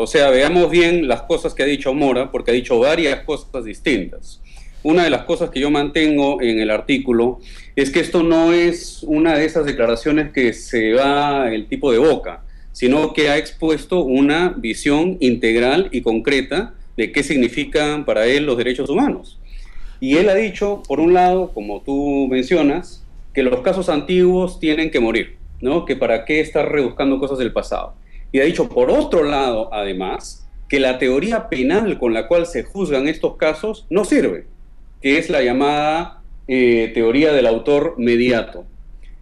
o sea, veamos bien las cosas que ha dicho Mora, porque ha dicho varias cosas distintas. Una de las cosas que yo mantengo en el artículo es que esto no es una de esas declaraciones que se va el tipo de boca, sino que ha expuesto una visión integral y concreta de qué significan para él los derechos humanos. Y él ha dicho, por un lado, como tú mencionas, que los casos antiguos tienen que morir, ¿no? Que para qué estar rebuscando cosas del pasado. Y ha dicho, por otro lado, además, que la teoría penal con la cual se juzgan estos casos no sirve, que es la llamada teoría del autor mediato.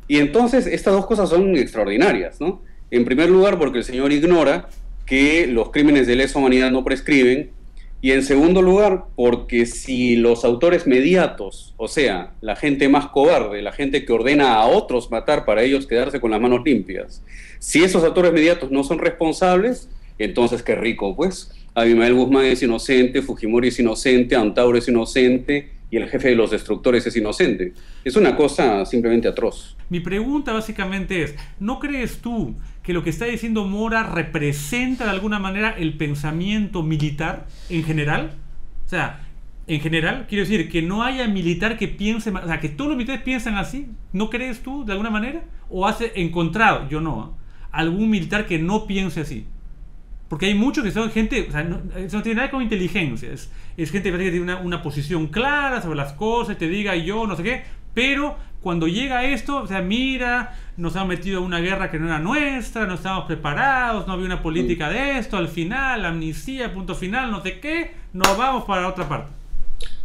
Y entonces estas dos cosas son extraordinarias, ¿no? En primer lugar, porque el señor ignora que los crímenes de lesa humanidad no prescriben, y en segundo lugar, porque si los autores mediatos, o sea, la gente más cobarde, la gente que ordena a otros matar para ellos quedarse con las manos limpias, si esos autores mediatos no son responsables, entonces qué rico, pues. Abimael Guzmán es inocente, Fujimori es inocente, Antauro es inocente, y el jefe de los destructores es inocente. Es una cosa simplemente atroz. Mi pregunta básicamente es, ¿no crees tú que lo que está diciendo Mora representa de alguna manera el pensamiento militar en general? O sea, en general, quiero decir, que no haya militar que piense, o sea, que todos los militares piensan así, ¿no crees tú de alguna manera? ¿O has encontrado, yo no, algún militar que no piense así? Porque hay muchos que son gente, o sea, eso no tiene nada con inteligencia, es gente que tiene una posición clara sobre las cosas, te diga yo, no sé qué, pero cuando llega esto, o sea, mira, nos han metido en una guerra que no era nuestra, no estábamos preparados, no había una política de esto, al final, amnistía, punto final, no sé qué, nos vamos para otra parte.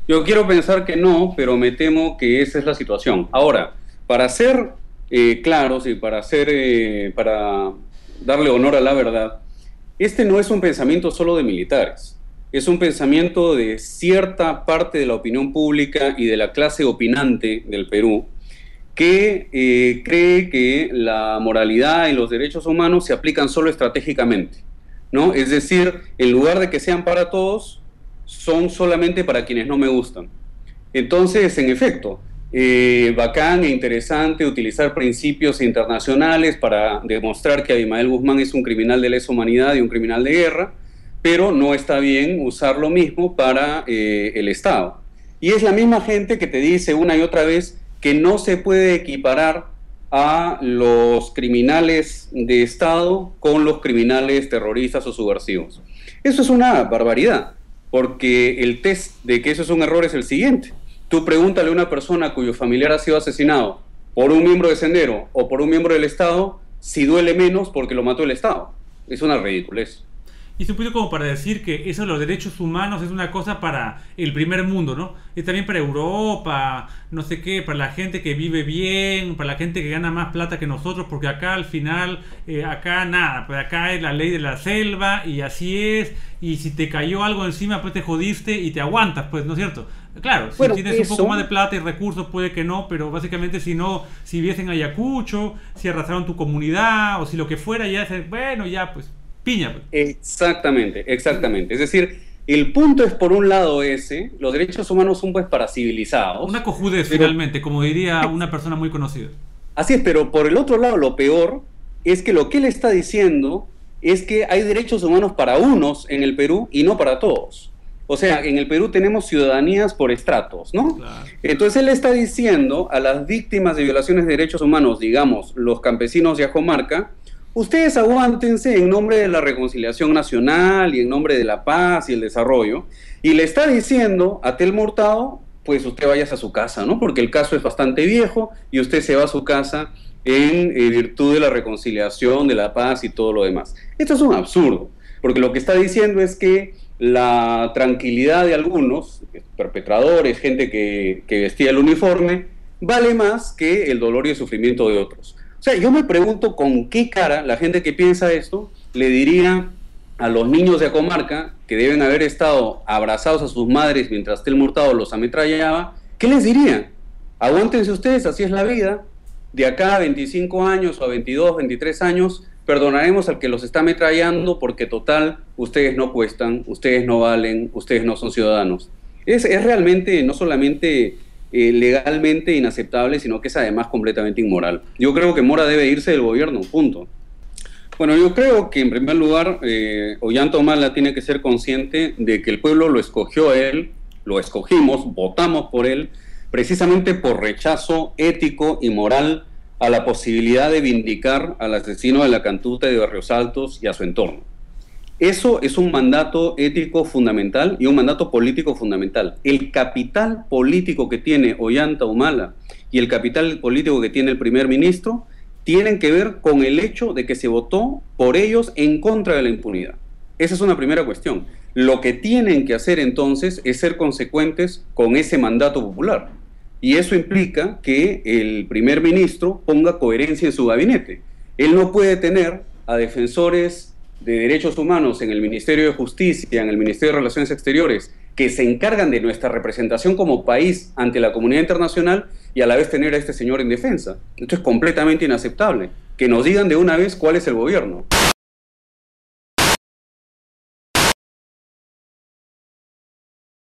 Yo quiero pensar que no, pero me temo que esa es la situación. Ahora, para ser claros y para darle honor a la verdad, este no es un pensamiento solo de militares, es un pensamiento de cierta parte de la opinión pública y de la clase opinante del Perú que cree que la moralidad y los derechos humanos se aplican solo estratégicamente, ¿no? Es decir, en lugar de que sean para todos, son solamente para quienes no me gustan. Entonces, en efecto, bacán e interesante utilizar principios internacionales para demostrar que Abimael Guzmán es un criminal de lesa humanidad y un criminal de guerra, pero no está bien usar lo mismo para el Estado. Y es la misma gente que te dice una y otra vez que no se puede equiparar a los criminales de Estado con los criminales terroristas o subversivos. Eso es una barbaridad, porque el test de que eso es un error es el siguiente. Tú pregúntale a una persona cuyo familiar ha sido asesinado por un miembro de Sendero o por un miembro del Estado si duele menos porque lo mató el Estado. Es una ridiculez. Y es un poquito como para decir que eso de los derechos humanos es una cosa para el primer mundo, ¿no? Es también para Europa, no sé qué, para la gente que vive bien, para la gente que gana más plata que nosotros, porque acá al final, acá nada, pues acá es la ley de la selva y así es, y si te cayó algo encima, pues te jodiste y te aguantas, pues, ¿no es cierto? Claro, si bueno, tienes un poco más de plata y recursos puede que no, pero básicamente si no, si vives en Ayacucho, si arrasaron tu comunidad o si lo que fuera, ya es, bueno, ya pues piña. Exactamente, exactamente. Es decir, el punto es por un lado ese, los derechos humanos son pues para civilizados. Una cojudez finalmente, como diría una persona muy conocida. Así es, pero por el otro lado lo peor es que lo que él está diciendo es que hay derechos humanos para unos en el Perú y no para todos. O sea, en el Perú tenemos ciudadanías por estratos, ¿no? Claro. Entonces él está diciendo a las víctimas de violaciones de derechos humanos, digamos, los campesinos de Ajomarca, ustedes aguántense en nombre de la reconciliación nacional y en nombre de la paz y el desarrollo, y le está diciendo a Telmo Hurtado, pues usted váyase a su casa, ¿no? Porque el caso es bastante viejo y usted se va a su casa en virtud de la reconciliación, de la paz y todo lo demás. Esto es un absurdo, porque lo que está diciendo es que la tranquilidad de algunos, perpetradores, gente que vestía el uniforme, vale más que el dolor y el sufrimiento de otros. O sea, yo me pregunto con qué cara la gente que piensa esto le diría a los niños de Acomarca, que deben haber estado abrazados a sus madres mientras Telmo Hurtado los ametrallaba, ¿qué les diría? Aguántense ustedes, así es la vida, de acá a 25 años o a 22, 23 años, perdonaremos al que los está ametrallando porque total, ustedes no cuestan, ustedes no valen, ustedes no son ciudadanos. Es realmente no solamente legalmente inaceptable, sino que es además completamente inmoral. Yo creo que Mora debe irse del gobierno, punto. Bueno, yo creo que en primer lugar Ollanta Humala tiene que ser consciente de que el pueblo lo escogió a él, lo escogimos, votamos por él, precisamente por rechazo ético y moral a la posibilidad de vindicar al asesino de la Cantuta y de Barrios Altos y a su entorno. Eso es un mandato ético fundamental y un mandato político fundamental. El capital político que tiene Ollanta Humala y el capital político que tiene el primer ministro tienen que ver con el hecho de que se votó por ellos en contra de la impunidad. Esa es una primera cuestión. Lo que tienen que hacer entonces es ser consecuentes con ese mandato popular. Y eso implica que el primer ministro ponga coherencia en su gabinete. Él no puede tener a defensores de derechos humanos en el Ministerio de Justicia, en el Ministerio de Relaciones Exteriores, que se encargan de nuestra representación como país ante la comunidad internacional y a la vez tener a este señor en defensa. Esto es completamente inaceptable. Que nos digan de una vez cuál es el gobierno.